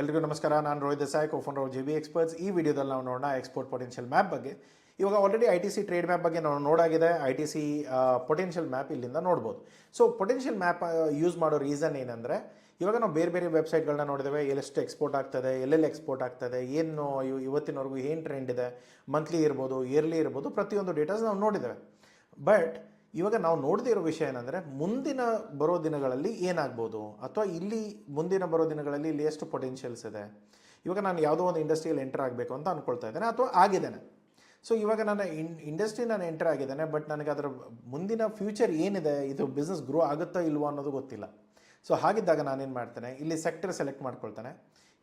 ಎಲ್ರಿಗೂ ನಮಸ್ಕಾರ. ನಾನು Rohit Desai, cofounder G B experts. ಈ ವಿಡಿಯೋದಲ್ಲಿ ನಾವು ನೋಡೋಣ ಎಕ್ಸ್ಪೋರ್ಟ್ ಪೊಟೆನ್ಷಿಯಲ್ ಮ್ಯಾಪ್ ಬಗ್ಗೆ. ಇವಾಗ already I T C trade map ಬಗ್ಗೆ ನಾವು ನೋಡಾಗಿದೆ. I T C potential map ಇಲ್ಲಿಂದ ನೋಡ್ಬೋದು. ಸೊ ಪೊಟೆನ್ಷಿಯಲ್ ಮ್ಯಾಪ್ ಯೂಸ್ ಮಾಡೋ ರೀಸನ್ ಏನಂದರೆ, ಇವಾಗ ನಾವು ಬೇರೆ ಬೇರೆ ವೆಬ್ಸೈಟ್ಗಳನ್ನ ನೋಡಿದ್ದೇವೆ. ಎಲ್ಲೆಷ್ಟು ಎಕ್ಸ್ಪೋರ್ಟ್ ಆಗ್ತದೆ, ಎಲ್ಲೆಲ್ಲಿ ಎಕ್ಸ್ಪೋರ್ಟ್ ಆಗ್ತದೆ, ಏನು ಇವತ್ತಿನವರೆಗೂ ಏನು ಟ್ರೆಂಡ್ ಇದೆ, ಮಂತ್ಲಿ ಇರ್ಬೋದು, ಇಯರ್ಲಿ ಇರ್ಬೋದು, ಪ್ರತಿಯೊಂದು ಡೇಟಾಸ್ ನಾವು ನೋಡಿದ್ದೇವೆ. ಬಟ್ ಇವಾಗ ನಾವು ನೋಡದೇ ಇರೋ ವಿಷಯ ಏನಂದರೆ, ಮುಂದಿನ ಬರೋ ದಿನಗಳಲ್ಲಿ ಏನಾಗ್ಬೋದು, ಅಥವಾ ಇಲ್ಲಿ ಮುಂದಿನ ಬರೋ ದಿನಗಳಲ್ಲಿ ಇಲ್ಲಿ ಎಷ್ಟು ಪೊಟೆನ್ಷಿಯಲ್ಸ್ ಇದೆ. ಇವಾಗ ನಾನು ಯಾವುದೋ ಒಂದು ಇಂಡಸ್ಟ್ರಿಯಲ್ಲಿ ಎಂಟರ್ ಆಗಬೇಕು ಅಂತ ಅಂದ್ಕೊಳ್ತಾ ಇದ್ದೇನೆ, ಅಥವಾ ಆಗಿದ್ದೇನೆ. ಸೊ ಇವಾಗ ನನ್ನ ಇಂಡಸ್ಟ್ರಿ ನಾನು ಎಂಟರ್ ಆಗಿದ್ದೇನೆ, ಬಟ್ ನನಗೆ ಅದರ ಮುಂದಿನ ಫ್ಯೂಚರ್ ಏನಿದೆ, ಇದು ಬಿಸ್ನೆಸ್ ಗ್ರೋ ಆಗುತ್ತಾ ಇಲ್ವೋ ಅನ್ನೋದು ಗೊತ್ತಿಲ್ಲ. ಸೊ ಹಾಗಿದ್ದಾಗ ನಾನೇನು ಮಾಡ್ತೇನೆ, ಇಲ್ಲಿ ಸೆಕ್ಟರ್ ಸೆಲೆಕ್ಟ್ ಮಾಡ್ಕೊಳ್ತೇನೆ.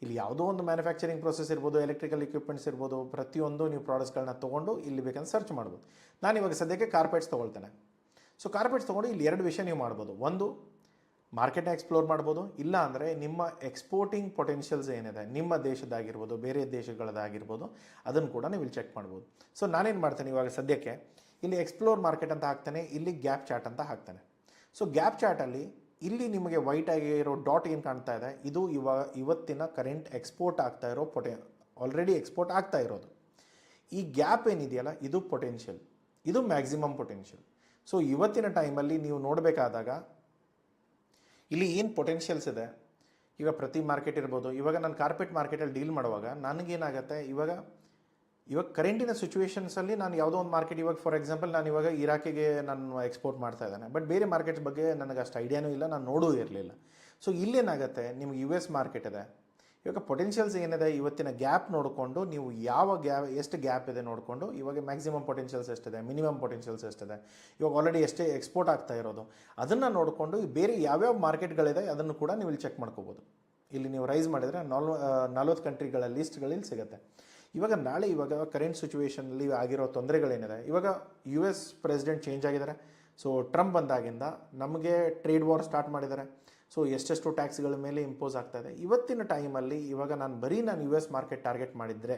ಇಲ್ಲಿ ಯಾವುದೋ ಒಂದು ಮ್ಯಾನುಫ್ಯಾಕ್ಚರಿಂಗ್ ಪ್ರೊಸೆಸ್ ಇರ್ಬೋದು, ಎಲೆಕ್ಟ್ರಿಕಲ್ ಇಕ್ವಿಪ್ಮೆಂಟ್ಸ್ ಇರ್ಬೋದು, ಪ್ರತಿಯೊಂದು ನೀವು ಪ್ರಾಡಕ್ಟ್ಸ್ಗಳನ್ನ ತೊಗೊಂಡು ಇಲ್ಲಿ ಬೇಕಂತ ಸರ್ಚ್ ಮಾಡ್ಬೋದು. ನಾನು ಇವಾಗ ಸದ್ಯಕ್ಕೆ ಕಾರ್ಪೆಟ್ಸ್ ತೊಗೊಳ್ತೇನೆ. ಸೊ ಕಾರ್ಪೆಟ್ಸ್ ತೊಗೊಂಡು ಇಲ್ಲಿ ಎರಡು ವಿಷಯ ನೀವು ಮಾಡ್ಬೋದು. ಒಂದು, ಮಾರ್ಕೆಟ್ನ ಎಕ್ಸ್ಪ್ಲೋರ್ ಮಾಡ್ಬೋದು. ಇಲ್ಲ ಅಂದರೆ ನಿಮ್ಮ ಎಕ್ಸ್ಪೋರ್ಟಿಂಗ್ ಪೊಟೆನ್ಷಿಯಲ್ಸ್ ಏನಿದೆ, ನಿಮ್ಮ ದೇಶದಾಗಿರ್ಬೋದು, ಬೇರೆ ದೇಶಗಳದಾಗಿರ್ಬೋದು, ಅದನ್ನು ಕೂಡ ನೀವು ಇಲ್ಲಿ ಚೆಕ್ ಮಾಡ್ಬೋದು. ಸೊ ನಾನೇನು ಮಾಡ್ತೇನೆ, ಇವಾಗ ಸದ್ಯಕ್ಕೆ ಇಲ್ಲಿ ಎಕ್ಸ್ಪ್ಲೋರ್ ಮಾರ್ಕೆಟ್ ಅಂತ ಹಾಕ್ತೇನೆ, ಇಲ್ಲಿ ಗ್ಯಾಪ್ ಚಾರ್ಟ್ ಅಂತ ಹಾಕ್ತೇನೆ. ಸೊ ಗ್ಯಾಪ್ ಚಾರ್ಟಲ್ಲಿ ಇಲ್ಲಿ ನಿಮಗೆ ವೈಟ್ ಆಗಿರೋ ಡಾಟ್ ಏನು ಕಾಣ್ತಾ ಇದೆ, ಇದು ಇವತ್ತಿನ ಕರೆಂಟ್ ಎಕ್ಸ್ಪೋರ್ಟ್ ಆಗ್ತಾ ಇರೋ ಆಲ್ರೆಡಿ ಎಕ್ಸ್ಪೋರ್ಟ್ ಆಗ್ತಾ ಇರೋದು. ಈ ಗ್ಯಾಪ್ ಏನಿದೆಯಲ್ಲ, ಇದು ಪೊಟೆನ್ಷಿಯಲ್, ಇದು ಮ್ಯಾಕ್ಸಿಮಮ್ ಪೊಟೆನ್ಷಿಯಲ್. ಸೊ ಇವತ್ತಿನ ಟೈಮಲ್ಲಿ ನೀವು ನೋಡಬೇಕಾದಾಗ ಇಲ್ಲಿ ಏನು ಪೊಟೆನ್ಷಿಯಲ್ಸ್ ಇದೆ, ಈಗ ಪ್ರತಿ ಮಾರ್ಕೆಟ್ ಇರ್ಬೋದು. ಇವಾಗ ನಾನು ಕಾರ್ಪೆಟ್ ಮಾರ್ಕೆಟಲ್ಲಿ ಡೀಲ್ ಮಾಡುವಾಗ ನನಗೇನಾಗುತ್ತೆ, ಇವಾಗ ಕರೆಂಟಿನ ಸಿಚುವೇಷನ್ಸಲ್ಲಿ ನಾನು ಯಾವುದೋ ಒಂದು ಮಾರ್ಕೆಟ್, ಇವಾಗ ಫಾರ್ ಎಕ್ಸಾಂಪಲ್ ನಾನು ಇವಾಗ ಇರಾಕಿಗೆ ನಾನು ಎಕ್ಸ್ಪೋರ್ಟ್ ಮಾಡ್ತಾ ಇದ್ದೇನೆ, ಬಟ್ ಬೇರೆ ಮಾರ್ಕೆಟ್ಸ್ ಬಗ್ಗೆ ನನಗೆ ಅಷ್ಟು ಐಡಿಯಾನೂ ಇಲ್ಲ, ನಾನು ನೋಡೂ ಇರಲಿಲ್ಲ. ಸೊ ಇಲ್ಲೇನಾಗುತ್ತೆ, ನಿಮ್ಗೆ ಯು ಎಸ್ ಮಾರ್ಕೆಟ್ ಇದೆ. ಇವಾಗ ಪೊಟೆನ್ಷಿಯಲ್ಸ್ ಏನಿದೆ, ಇವತ್ತಿನ ಗ್ಯಾಪ್ ನೋಡಿಕೊಂಡು ನೀವು ಎಷ್ಟು ಗ್ಯಾಪ್ ಇದೆ ನೋಡಿಕೊಂಡು, ಇವಾಗ ಮ್ಯಾಕ್ಸಿಮಮ್ ಪೊಟೆನ್ಷಿಯಲ್ಸ್ ಎಷ್ಟಿದೆ, ಮಿನಿಮಮ್ ಪೊಟೆನ್ಷಿಯಲ್ಸ್ ಎಷ್ಟಿದೆ, ಇವಾಗ ಆಲ್ರೆಡಿ ಎಷ್ಟೇ ಎಕ್ಸ್ಪೋರ್ಟ್ ಆಗ್ತಾ ಇರೋದು, ಅದನ್ನು ನೋಡಿಕೊಂಡು ಬೇರೆ ಯಾವ್ಯಾವ ಮಾರ್ಕೆಟ್ಗಳಿದೆ ಅದನ್ನು ಕೂಡ ನೀವು ಇಲ್ಲಿ ಚೆಕ್ ಮಾಡ್ಕೋಬೋದು. ಇಲ್ಲಿ ನೀವು ರೈಸ್ ಮಾಡಿದರೆ 40 ಕಂಟ್ರಿಗಳ ಲಿಸ್ಟ್ಗಳಲ್ಲಿ ಸಿಗುತ್ತೆ. ಇವಾಗ ನಾಳೆ ಕರೆಂಟ್ ಸಿಚುವೇಷನಲ್ಲಿ ಆಗಿರೋ ತೊಂದರೆಗಳೇನಿದೆ, ಇವಾಗ ಯು ಎಸ್ ಪ್ರೆಸಿಡೆಂಟ್ ಚೇಂಜ್ ಆಗಿದ್ದಾರೆ. ಸೊ ಟ್ರಂಪ್ ಬಂದಾಗಿಂದ ನಮಗೆ ಟ್ರೇಡ್ ವಾರ್ ಸ್ಟಾರ್ಟ್ ಮಾಡಿದ್ದಾರೆ. ಸೊ ಎಷ್ಟೆಷ್ಟು ಟ್ಯಾಕ್ಸ್ಗಳ ಮೇಲೆ ಇಂಪೋಸ್ ಆಗ್ತಾ ಇದೆ. ಇವತ್ತಿನ ಟೈಮಲ್ಲಿ ನಾನು ಯು ಎಸ್ ಮಾರ್ಕೆಟ್ ಟಾರ್ಗೆಟ್ ಮಾಡಿದರೆ,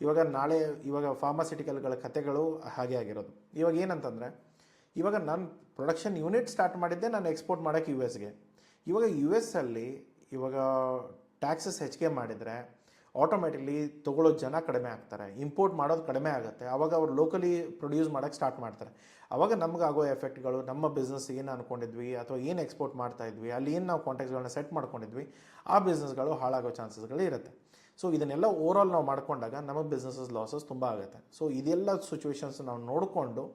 ಇವಾಗ ಫಾರ್ಮಾಸ್ಯೂಟಿಕಲ್ಗಳ ಕತೆಗಳು ಹಾಗೆ ಆಗಿರೋದು. ಇವಾಗ ಏನಂತಂದರೆ, ಇವಾಗ ನಾನು ಪ್ರೊಡಕ್ಷನ್ ಯೂನಿಟ್ ಸ್ಟಾರ್ಟ್ ಮಾಡಿದ್ದೆ ನಾನು ಎಕ್ಸ್ಪೋರ್ಟ್ ಮಾಡೋಕ್ಕೆ ಯು ಎಸ್ಗೆ. ಇವಾಗ ಯು ಎಸ್ಸಲ್ಲಿ ಟ್ಯಾಕ್ಸಸ್ ಹೆಚ್ಚಿಗೆ ಮಾಡಿದರೆ ಆಟೋಮೆಟಿಕ್ಲಿ ತೊಗೊಳ್ಳೋ ಜನ ಕಡಿಮೆ ಆಗ್ತಾರೆ, ಇಂಪೋರ್ಟ್ ಮಾಡೋದು ಕಡಿಮೆ ಆಗುತ್ತೆ. ಆವಾಗ ಅವ್ರು ಲೋಕಲಿ ಪ್ರೊಡ್ಯೂಸ್ ಮಾಡೋಕ್ಕೆ ಸ್ಟಾರ್ಟ್ ಮಾಡ್ತಾರೆ. ಆವಾಗ ನಮಗಾಗೋ ಎಫೆಕ್ಟ್ಗಳು, ನಮ್ಮ ಬಿಸ್ನೆಸ್ ಏನು ಅಂದ್ಕೊಂಡಿದ್ವಿ ಅಥವಾ ಏನು ಎಕ್ಸ್ಪೋರ್ಟ್ ಮಾಡ್ತಾ ಇದ್ವಿ, ಅಲ್ಲಿ ಏನು ನಾವು ಕಾಂಟ್ಯಾಕ್ಟ್ಸ್ಗಳನ್ನ ಸೆಟ್ ಮಾಡ್ಕೊಂಡಿದ್ವಿ, ಆ ಬಿಸ್ನೆಸ್ಗಳು ಹಾಳಾಗೋ ಚಾನ್ಸಸ್ಗಳು ಇರುತ್ತೆ. ಸೊ ಇದನ್ನೆಲ್ಲ ಓವರಾಲ್ ನಾವು ಮಾಡ್ಕೊಂಡಾಗ ನಮಗೆ ಬಿಸ್ನೆಸಸ್ ಲಾಸಸ್ ತುಂಬ ಆಗುತ್ತೆ. ಸೊ ಇದೆಲ್ಲ ಸಿಚುವೇಶನ್ಸ್ ನಾವು ನೋಡಿಕೊಂಡು,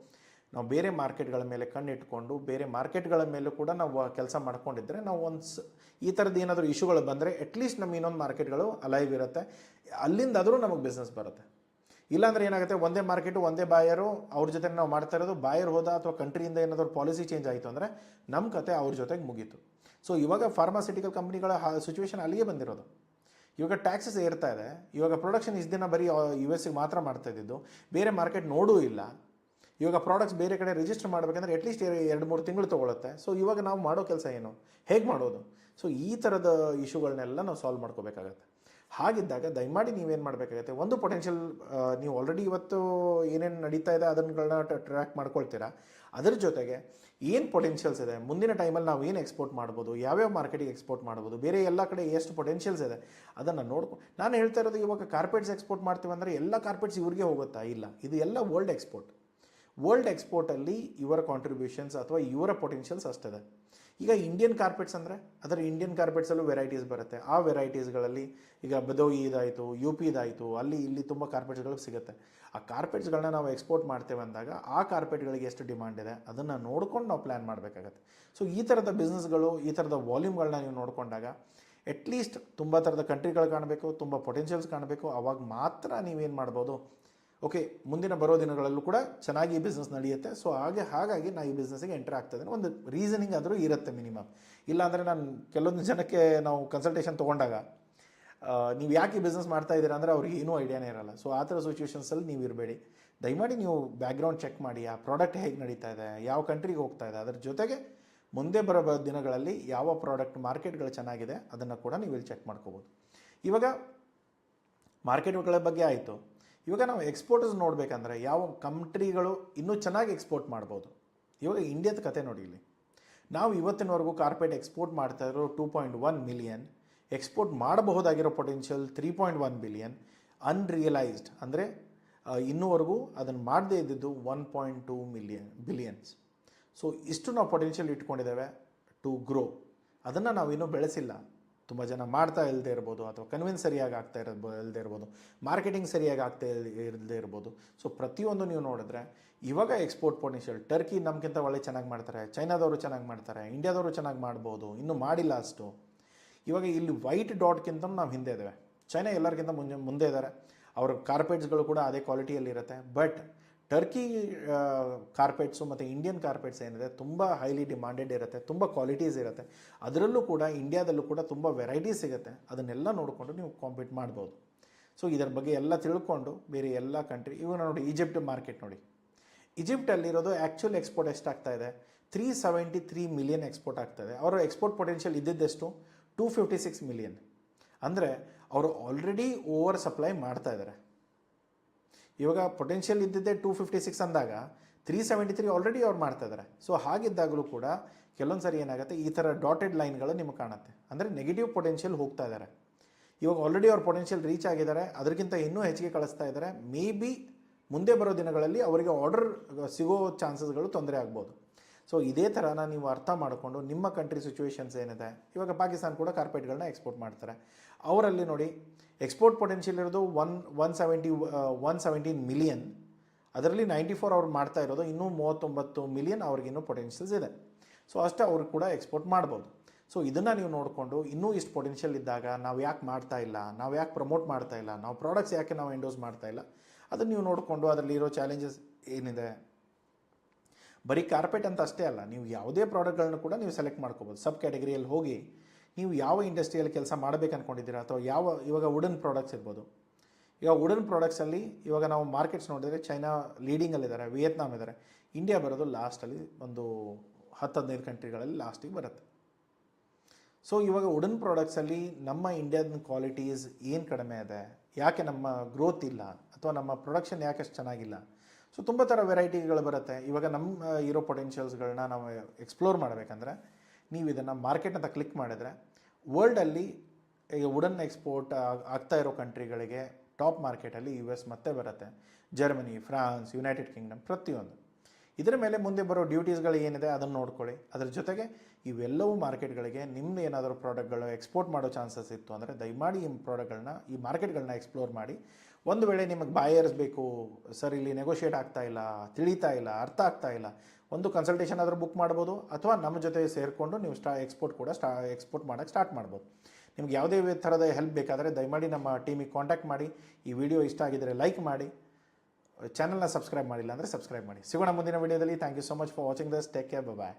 ನಾವು ಬೇರೆ ಮಾರ್ಕೆಟ್ಗಳ ಮೇಲೆ ಕಣ್ಣಿಟ್ಕೊಂಡು, ಬೇರೆ ಮಾರ್ಕೆಟ್ಗಳ ಮೇಲೂ ಕೂಡ ನಾವು ಕೆಲಸ ಮಾಡ್ಕೊಂಡಿದ್ರೆ, ನಾವು ಈ ಥರದ್ದು ಏನಾದರೂ ಇಶ್ಯೂಗಳು ಬಂದರೆ ಅಟ್ಲೀಸ್ಟ್ ನಮ್ಮ ಇನ್ನೊಂದು ಮಾರ್ಕೆಟ್ಗಳು ಅಲೈವ್ ಇರುತ್ತೆ, ಅಲ್ಲಿಂದಾದರೂ ನಮಗೆ ಬಿಸ್ನೆಸ್ ಬರುತ್ತೆ. ಇಲ್ಲಾಂದರೆ ಏನಾಗುತ್ತೆ, ಒಂದೇ ಮಾರ್ಕೆಟು ಒಂದೇ ಬಾಯರು, ಅವ್ರ ಜೊತೆ ನಾವು ಮಾಡ್ತಾ ಇರೋದು, ಬಾಯರ್ ಹೋದ ಅಥವಾ ಕಂಟ್ರಿಯಿಂದ ಏನಾದರೂ ಪಾಲಿಸಿ ಚೇಂಜ್ ಆಯಿತು ಅಂದರೆ ನಮ್ಮ ಕತೆ ಅವ್ರ ಜೊತೆಗೆ ಮುಗೀತು. ಸೊ ಇವಾಗ ಫಾರ್ಮಾಸ್ಯೂಟಿಕಲ್ ಕಂಪ್ನಿಗಳ ಸಿಚುವೇಶನ್ ಅಲ್ಲಿಗೆ ಬಂದಿರೋದು. ಇವಾಗ ಟ್ಯಾಕ್ಸಸ್ ಏರ್ತಾ ಇದೆ. ಇವಾಗ ಪ್ರೊಡಕ್ಷನ್ ಇಷ್ಟು ದಿನ ಬರೀ ಯು ಎಸ್ಗೆ ಮಾತ್ರ ಮಾಡ್ತಾ ಇದ್ದಿದ್ದು, ಬೇರೆ ಮಾರ್ಕೆಟ್ ನೋಡೂ ಇಲ್ಲ. ಇವಾಗ ಪ್ರಾಡಕ್ಟ್ಸ್ ಬೇರೆ ಕಡೆ ರಿಜಿಸ್ಟರ್ ಮಾಡಬೇಕಂದ್ರೆ ಅಟ್ಲೀಸ್ಟ್ 2-3 ತಿಂಗಳು ತೊಗೊಳುತ್ತೆ. ಸೊ ಇವಾಗ ನಾವು ಮಾಡೋ ಕೆಲಸ ಏನು, ಹೇಗೆ ಮಾಡೋದು? ಸೊ ಈ ಥರದ ಇಶ್ಯೂಗಳನ್ನೆಲ್ಲ ನಾವು ಸಾಲ್ವ್ ಮಾಡ್ಕೋಬೇಕಾಗತ್ತೆ. ಹಾಗಿದ್ದಾಗ ದಯಮಾಡಿ ನೀವೇನು ಮಾಡಬೇಕಾಗತ್ತೆ, ಒಂದು ಪೊಟೆನ್ಷಿಯಲ್ ನೀವು ಆಲ್ರೆಡಿ ಇವತ್ತು ಏನೇನು ನಡೀತಾ ಇದೆ ಅದನ್ನುಗಳನ್ನ ಟ್ರ್ಯಾಕ್ ಮಾಡ್ಕೊಳ್ತೀರಾ. ಅದರ ಜೊತೆಗೆ ಏನು ಪೊಟೆನ್ಷಿಯಲ್ಸ್ ಇದೆ, ಮುಂದಿನ ಟೈಮಲ್ಲಿ ನಾವು ಏನು ಎಕ್ಸ್ಪೋರ್ಟ್ ಮಾಡ್ಬೋದು, ಯಾವ್ಯಾವ ಮಾರ್ಕೆಟಿಗೆ ಎಕ್ಸ್ಪೋರ್ಟ್ ಮಾಡ್ಬೋದು, ಬೇರೆ ಎಲ್ಲ ಕಡೆ ಎಷ್ಟು ಪೊಟೆನ್ಷಿಯಲ್ಸ್ ಇದೆ ಅದನ್ನು ನೋಡ್ಕೊಂಡು. ನಾನು ಹೇಳ್ತಾ ಇರೋದು, ಇವಾಗ ಕಾರ್ಪೆಟ್ಸ್ ಎಕ್ಸ್ಪೋರ್ಟ್ ಮಾಡ್ತೀವಿ ಅಂದರೆ ಎಲ್ಲ ಕಾರ್ಪೆಟ್ಸ್ ಇವ್ರಿಗೆ ಹೋಗುತ್ತಾ? ಇಲ್ಲ, ಇದು ಎಲ್ಲ ವರ್ಲ್ಡ್ ಎಕ್ಸ್ಪೋರ್ಟಲ್ಲಿ ಇವರ ಕಾಂಟ್ರಿಬ್ಯೂಷನ್ಸ್ ಅಥವಾ ಇವರ ಪೊಟೆನ್ಷಿಯಲ್ಸ್ ಅಷ್ಟಿದೆ. ಈಗ ಇಂಡಿಯನ್ ಕಾರ್ಪೆಟ್ಸ್ ಅಂದರೆ ಅದರ ಇಂಡಿಯನ್ ಕಾರ್ಪೆಟ್ಸಲ್ಲೂ ವೆರೈಟೀಸ್ ಬರುತ್ತೆ. ಆ ವೆರೈಟೀಸ್ಗಳಲ್ಲಿ ಈಗ ಬದೋಯಿ ಇದಾಯಿತು, ಯು ಪಿ ಇದಾಯಿತು, ಅಲ್ಲಿ ಇಲ್ಲಿ ತುಂಬ ಕಾರ್ಪೆಟ್ಸ್ಗಳು ಸಿಗುತ್ತೆ. ಆ ಕಾರ್ಪೆಟ್ಸ್ಗಳನ್ನ ನಾವು ಎಕ್ಸ್ಪೋರ್ಟ್ ಮಾಡ್ತೇವೆ ಅಂದಾಗ ಆ ಕಾರ್ಪೆಟ್ಗಳಿಗೆ ಎಷ್ಟು ಡಿಮಾಂಡ್ ಇದೆ ಅದನ್ನು ನೋಡ್ಕೊಂಡು ನಾವು ಪ್ಲ್ಯಾನ್ ಮಾಡಬೇಕಾಗತ್ತೆ. ಸೊ ಈ ಥರದ ಬಿಸ್ನೆಸ್ಗಳು, ಈ ಥರದ ವಾಲ್ಯೂಮ್ಗಳನ್ನ ನೀವು ನೋಡಿಕೊಂಡಾಗ ಅಟ್ಲೀಸ್ಟ್ ತುಂಬ ಥರದ ಕಂಟ್ರಿಗಳು ಕಾಣಬೇಕು, ತುಂಬ ಪೊಟೆನ್ಷಿಯಲ್ಸ್ ಕಾಣಬೇಕು. ಆವಾಗ ಮಾತ್ರ ನೀವೇನು ಮಾಡ್ಬೋದು, ಓಕೆ ಮುಂದಿನ ಬರೋ ದಿನಗಳಲ್ಲೂ ಕೂಡ ಚೆನ್ನಾಗಿ ಈ ಬಿಸ್ನೆಸ್ ನಡೆಯುತ್ತೆ. ಸೊ ಹಾಗಾಗಿ ನಾನು ಈ ಬಿಸ್ನೆಸ್ಸಿಗೆ ಎಂಟರ್ ಆಗ್ತಾ ಇದ್ದೇನೆ, ಒಂದು ರೀಸನಿಂಗ್ ಆದರೂ ಇರುತ್ತೆ ಮಿನಿಮಮ್. ಇಲ್ಲಾಂದರೆ ನಾನು ಕೆಲವೊಂದು ಜನಕ್ಕೆ ನಾವು ಕನ್ಸಲ್ಟೇಷನ್ ತೊಗೊಂಡಾಗ ನೀವು ಯಾಕೆ ಈ ಬಿಸ್ನೆಸ್ ಮಾಡ್ತಾ ಇದ್ದೀರಾ ಅಂದರೆ ಅವ್ರಿಗೆ ಏನೂ ಐಡಿಯಾನೇ ಇರಲ್ಲ. ಸೊ ಆ ಥರ ಸಿಚುವೇಷನ್ಸಲ್ಲಿ ನೀವು ಇರಬೇಡಿ. ದಯಮಾಡಿ ನೀವು ಬ್ಯಾಕ್ಗ್ರೌಂಡ್ ಚೆಕ್ ಮಾಡಿ, ಆ ಪ್ರಾಡಕ್ಟ್ ಹೇಗೆ ನಡೀತಾ ಇದೆ, ಯಾವ ಕಂಟ್ರಿಗೆ ಹೋಗ್ತಾ ಇದೆ, ಅದರ ಜೊತೆಗೆ ಮುಂದೆ ಬರೋ ದಿನಗಳಲ್ಲಿ ಯಾವ ಪ್ರಾಡಕ್ಟ್ ಮಾರ್ಕೆಟ್ಗಳು ಚೆನ್ನಾಗಿದೆ ಅದನ್ನು ಕೂಡ ನೀವು ಇಲ್ಲಿ ಚೆಕ್ ಮಾಡ್ಕೋಬೋದು. ಇವಾಗ ಮಾರ್ಕೆಟ್ಗಳ ಬಗ್ಗೆ ಆಯಿತು. ಇವಾಗ ನಾವು ಎಕ್ಸ್ಪೋರ್ಟರ್ಸ್ ನೋಡಬೇಕಂದ್ರೆ ಯಾವ ಕಂಟ್ರಿಗಳು ಇನ್ನೂ ಚೆನ್ನಾಗಿ ಎಕ್ಸ್ಪೋರ್ಟ್ ಮಾಡ್ಬೋದು. ಇವಾಗ ಇಂಡಿಯಾದ ಕತೆ ನೋಡಿ. ಇಲ್ಲಿ ನಾವು ಇವತ್ತಿನವರೆಗೂ ಕಾರ್ಪೆಟ್ ಎಕ್ಸ್ಪೋರ್ಟ್ ಮಾಡ್ತಾ ಇರೋ 2.1 ಮಿಲಿಯನ್. ಎಕ್ಸ್ಪೋರ್ಟ್ ಮಾಡಬಹುದಾಗಿರೋ ಪೊಟೆನ್ಷಿಯಲ್ 3.1 ಬಿಲಿಯನ್, ಅನ್ರಿಯಲೈಸ್ಡ್ ಅಂದರೆ ಇನ್ನೂವರೆಗೂ ಅದನ್ನು ಮಾಡದೇ ಇದ್ದಿದ್ದು 1.2 ಬಿಲಿಯನ್ಸ್. ಸೊ ಇಷ್ಟು ನಾವು ಪೊಟೆನ್ಷಿಯಲ್ ಇಟ್ಕೊಂಡಿದ್ದೇವೆ ಟು ಗ್ರೋ. ಅದನ್ನು ನಾವು ಇನ್ನೂ ಬೆಳೆಸಿಲ್ಲ. ತುಂಬ ಜನ ಮಾಡ್ತಾ ಇಲ್ಲದೆ ಇರ್ಬೋದು, ಅಥವಾ ಕನ್ವಿನ್ಸ್ ಸರಿಯಾಗಿ ಆಗ್ತಾ ಇಲ್ಲದೆ ಇರ್ಬೋದು, ಮಾರ್ಕೆಟಿಂಗ್ ಸರಿಯಾಗಿ ಆಗ್ತಾ ಇಲ್ಲದೆ ಇರ್ಬೋದು. ಸೊ ಪ್ರತಿಯೊಂದು ನೀವು ನೋಡಿದ್ರೆ ಇವಾಗ ಎಕ್ಸ್ಪೋರ್ಟ್ ಪೊಟೆನ್ಷಿಯಲ್, ಟರ್ಕಿ ನಮಗಿಂತ ಒಳ್ಳೆ ಚೆನ್ನಾಗಿ ಮಾಡ್ತಾರೆ, ಚೈನಾದವರು ಚೆನ್ನಾಗಿ ಮಾಡ್ತಾರೆ, ಇಂಡಿಯಾದವರು ಚೆನ್ನಾಗಿ ಮಾಡ್ಬೋದು, ಇನ್ನೂ ಮಾಡಿಲ್ಲ ಅಷ್ಟು. ಇವಾಗ ಇಲ್ಲಿ ವೈಟ್ ಡಾಟ್ಗಿಂತ ನಾವು ಹಿಂದೆ ಇದ್ದೇವೆ. ಚೈನಾ ಎಲ್ಲರಿಗಿಂತ ಮುಂದೆ ಇದ್ದಾರೆ. ಅವ್ರ ಕಾರ್ಪೆಟ್ಸ್ಗಳು ಕೂಡ ಅದೇ ಕ್ವಾಲಿಟಿಯಲ್ಲಿರುತ್ತೆ. ಬಟ್ ಟರ್ಕಿ ಕಾರ್ಪೆಟ್ಸು ಮತ್ತು ಇಂಡಿಯನ್ ಕಾರ್ಪೆಟ್ಸ್ ಏನಿದೆ ತುಂಬ ಹೈಲಿ ಡಿಮಾಂಡೆಡ್ ಇರುತ್ತೆ, ತುಂಬ ಕ್ವಾಲಿಟೀಸ್ ಇರುತ್ತೆ. ಅದರಲ್ಲೂ ಕೂಡ ಇಂಡಿಯಾದಲ್ಲೂ ಕೂಡ ತುಂಬ ವೆರೈಟೀಸ್ ಸಿಗುತ್ತೆ. ಅದನ್ನೆಲ್ಲ ನೋಡಿಕೊಂಡು ನೀವು ಕಾಂಪೀಟ್ ಮಾಡ್ಬೋದು. ಸೊ ಇದರ ಬಗ್ಗೆ ಎಲ್ಲ ತಿಳ್ಕೊಂಡು ಬೇರೆ ಎಲ್ಲ ಕಂಟ್ರಿ, ಇವಾಗ ನೋಡಿ ಈಜಿಪ್ಟ್ ಮಾರ್ಕೆಟ್ ನೋಡಿ. ಈಜಿಪ್ಟಲ್ಲಿರೋದು ಆ್ಯಕ್ಚುಲ್ ಎಕ್ಸ್ಪೋರ್ಟ್ ಎಷ್ಟಾಗ್ತಾ ಇದೆ? 373 ಮಿಲಿಯನ್ ಎಕ್ಸ್ಪೋರ್ಟ್ ಆಗ್ತಾಯಿದೆ. ಅವರ ಎಕ್ಸ್ಪೋರ್ಟ್ ಪೊಟೆನ್ಷಿಯಲ್ ಇದ್ದಿದ್ದೆಷ್ಟು? 256 ಮಿಲಿಯನ್. ಅಂದರೆ ಅವರು ಆಲ್ರೆಡಿ ಓವರ್ ಸಪ್ಲೈ ಮಾಡ್ತಾ ಇದ್ದಾರೆ. ಇವಾಗ ಪೊಟೆನ್ಷಿಯಲ್ ಇದ್ದಿದ್ದೆ 256 ಅಂದಾಗ 373 ಆಲ್ರೆಡಿ ಅವ್ರು ಮಾಡ್ತಾ ಇದ್ದಾರೆ. ಸೊ ಹಾಗಿದ್ದಾಗಲೂ ಕೂಡ ಕೆಲವೊಂದು ಸರಿ ಏನಾಗುತ್ತೆ, ಈ ಥರ ಡಾಟೆಡ್ ಲೈನ್ಗಳು ನಿಮಗೆ ಕಾಣುತ್ತೆ. ಅಂದರೆ ನೆಗೆಟಿವ್ ಪೊಟೆನ್ಷಿಯಲ್ ಹೋಗ್ತಾ ಇದ್ದಾರೆ. ಇವಾಗ ಆಲ್ರೆಡಿ ಅವ್ರ ಪೊಟೆನ್ಷಿಯಲ್ ರೀಚ್ ಆಗಿದ್ದಾರೆ, ಅದಕ್ಕಿಂತ ಇನ್ನೂ ಹೆಚ್ಚಿಗೆ ಕಳಿಸ್ತಾ ಇದ್ದಾರೆ. ಮೇ ಬಿ ಮುಂದೆ ಬರೋ ದಿನಗಳಲ್ಲಿ ಅವರಿಗೆ ಆರ್ಡರ್ ಸಿಗೋ ಚಾನ್ಸಸ್ಗಳು ತೊಂದರೆ ಆಗ್ಬೋದು. ಸೊ ಇದೇ ಥರನ ನೀವು ಅರ್ಥ ಮಾಡಿಕೊಂಡು ನಿಮ್ಮ ಕಂಟ್ರಿ ಸಿಚುವೇಶನ್ಸ್ ಏನಿದೆ, ಇವಾಗ ಪಾಕಿಸ್ತಾನ ಕೂಡ ಕಾರ್ಪೆಟ್ಗಳನ್ನ ಎಕ್ಸ್ಪೋರ್ಟ್ ಮಾಡ್ತಾರೆ. ಅವರಲ್ಲಿ ನೋಡಿ ಎಕ್ಸ್ಪೋರ್ಟ್ ಪೊಟೆನ್ಷಿಯಲ್ ಇರೋದು 117 ಮಿಲಿಯನ್. ಅದರಲ್ಲಿ 94 ಅವ್ರು ಮಾಡ್ತಾ ಇರೋದು, ಇನ್ನೂ 39 ಮಿಲಿಯನ್ ಅವ್ರಿಗಿನ್ನೂ ಪೊಟೆನ್ಷಿಯಲ್ಸ್ ಇದೆ. ಸೊ ಅಷ್ಟೇ ಅವ್ರು ಕೂಡ ಎಕ್ಸ್ಪೋರ್ಟ್ ಮಾಡ್ಬೋದು. ಸೊ ಇದನ್ನು ನೀವು ನೋಡಿಕೊಂಡು ಇನ್ನೂ ಇಷ್ಟು ಪೊಟೆನ್ಷಿಯಲ್ ಇದ್ದಾಗ ನಾವು ಯಾಕೆ ಮಾಡ್ತಾ ಇಲ್ಲ, ನಾವು ಯಾಕೆ ಪ್ರಮೋಟ್ ಮಾಡ್ತಾ ಇಲ್ಲ, ನಾವು ಪ್ರಾಡಕ್ಟ್ಸ್ ಯಾಕೆ ನಾವು ಎಂಡೋಸ್ ಮಾಡ್ತಾ ಇಲ್ಲ, ಅದನ್ನು ನೀವು ನೋಡಿಕೊಂಡು ಅದರಲ್ಲಿ ಇರೋ ಚಾಲೆಂಜಸ್ ಏನಿದೆ. ಬರೀ ಕಾರ್ಪೆಟ್ ಅಂತ ಅಷ್ಟೇ ಅಲ್ಲ, ನೀವು ಯಾವುದೇ ಪ್ರಾಡಕ್ಟ್ಗಳನ್ನ ಕೂಡ ನೀವು ಸೆಲೆಕ್ಟ್ ಮಾಡ್ಕೋಬೋದು. ಸಬ್ ಕ್ಯಾಟಗರಿಯಲ್ಲಿ ಹೋಗಿ ನೀವು ಯಾವ ಇಂಡಸ್ಟ್ರಿಯಲ್ಲಿ ಕೆಲಸ ಮಾಡಬೇಕು ಅಂದ್ಕೊಂಡಿದ್ದೀರಾ, ಅಥವಾ ಇವಾಗ ವುಡನ್ ಪ್ರಾಡಕ್ಟ್ಸ್ ಇರ್ಬೋದು. ಈಗ ವುಡನ್ ಪ್ರಾಡಕ್ಟ್ಸಲ್ಲಿ ಇವಾಗ ನಾವು ಮಾರ್ಕೆಟ್ಸ್ ನೋಡಿದರೆ ಚೈನಾ ಲೀಡಿಂಗಲ್ಲಿದ್ದಾರೆ, ವಿಯೆಟ್ನಾಮ್ ಇದ್ದಾರೆ, ಇಂಡಿಯಾ ಬರೋದು ಲಾಸ್ಟಲ್ಲಿ ಒಂದು 10-15 ಕಂಟ್ರಿಗಳಲ್ಲಿ ಲಾಸ್ಟಿಗೆ ಬರುತ್ತೆ. ಸೊ ಇವಾಗ ವುಡನ್ ಪ್ರಾಡಕ್ಟ್ಸಲ್ಲಿ ನಮ್ಮ ಇಂಡಿಯಾದ ಕ್ವಾಲಿಟೀಸ್ ಏನು ಕಡಿಮೆ ಇದೆ, ಯಾಕೆ ನಮ್ಮ ಗ್ರೋತ್ ಇಲ್ಲ, ಅಥವಾ ನಮ್ಮ ಪ್ರೊಡಕ್ಷನ್ ಯಾಕೆ ಅಷ್ಟು ಚೆನ್ನಾಗಿಲ್ಲ. ಸೊ ತುಂಬ ಥರ ವೆರೈಟಿಗಳು ಬರುತ್ತೆ. ಇವಾಗ ನಮ್ಮ ಇರೋ ಪೊಟೆನ್ಷಿಯಲ್ಸ್ಗಳನ್ನ ನಾವು ಎಕ್ಸ್ಪ್ಲೋರ್ ಮಾಡಬೇಕಂದ್ರೆ ನೀವು ಇದನ್ನು ಮಾರ್ಕೆಟ್ ಅಂತ ಕ್ಲಿಕ್ ಮಾಡಿದರೆ ವರ್ಲ್ಡಲ್ಲಿ ಈಗ ವುಡನ್ ಎಕ್ಸ್ಪೋರ್ಟ್ ಆಗ್ತಾ ಇರೋ ಕಂಟ್ರಿಗಳಿಗೆ ಟಾಪ್ ಮಾರ್ಕೆಟಲ್ಲಿ US ಮತ್ತೆ ಬರುತ್ತೆ, ಜರ್ಮನಿ, ಫ್ರಾನ್ಸ್, ಯುನೈಟೆಡ್ ಕಿಂಗ್ಡಮ್, ಪ್ರತಿಯೊಂದು. ಇದರ ಮೇಲೆ ಮುಂದೆ ಬರೋ ಡ್ಯೂಟೀಸ್ಗಳು ಏನಿದೆ ಅದನ್ನು ನೋಡ್ಕೊಳ್ಳಿ. ಅದರ ಜೊತೆಗೆ ಇವೆಲ್ಲವೂ ಮಾರ್ಕೆಟ್ಗಳಿಗೆ ನಿಮ್ಮದು ಏನಾದರೂ ಪ್ರಾಡಕ್ಟ್ಗಳು ಎಕ್ಸ್ಪೋರ್ಟ್ ಮಾಡೋ ಚಾನ್ಸಸ್ ಇತ್ತು ಅಂದರೆ ದಯಮಾಡಿ ಈ ಪ್ರಾಡಕ್ಟ್ಗಳನ್ನ, ಈ ಮಾರ್ಕೆಟ್ಗಳನ್ನ ಎಕ್ಸ್ಪ್ಲೋರ್ ಮಾಡಿ. ಒಂದು ವೇಳೆ ನಿಮಗೆ ಬಾಯರ್ಸ್ ಬೇಕು, ಸರ್ ಇಲ್ಲಿ ನೆಗೋಷಿಯೇಟ್ ಆಗ್ತಾ ಇಲ್ಲ, ತಿಳಿತಾ ಇಲ್ಲ, ಅರ್ಥ ಆಗ್ತಾ ಇಲ್ಲ, ಒಂದು ಕನ್ಸಲ್ಟೇಷನ್ ಆದರೂ ಬುಕ್ ಮಾಡ್ಬೋದು, ಅಥವಾ ನಮ್ಮ ಜೊತೆ ಸೇರಿಕೊಂಡು ನೀವು ಎಕ್ಸ್ಪೋರ್ಟ್ ಮಾಡೋಕ್ಕೆ ಸ್ಟಾರ್ಟ್ ಮಾಡ್ಬೋದು. ನಿಮ್ಗೆ ಯಾವುದೇ ಥರದ ಹೆಲ್ಪ್ ಬೇಕಾದರೆ ದಯಮಾಡಿ ನಮ್ಮ ಟೀಮಿಗೆ ಕಾಂಟ್ಯಾಕ್ಟ್ ಮಾಡಿ. ಈ ವಿಡಿಯೋ ಇಷ್ಟ ಆಗಿದ್ದರೆ ಲೈಕ್ ಮಾಡಿ, ಚಾನಲ್ನ ಸಬ್ಸ್ಕ್ರೈಬ್ ಮಾಡಿಲ್ಲ ಅಂದರೆ ಸಬ್ಸ್ಕ್ರೈಬ್ ಮಾಡಿ. ಸಿಗೋಣ ಮುಂದಿನ ವಿಡಿಯೋದಲ್ಲಿ. Thank you so much for watching this. Take care, bye.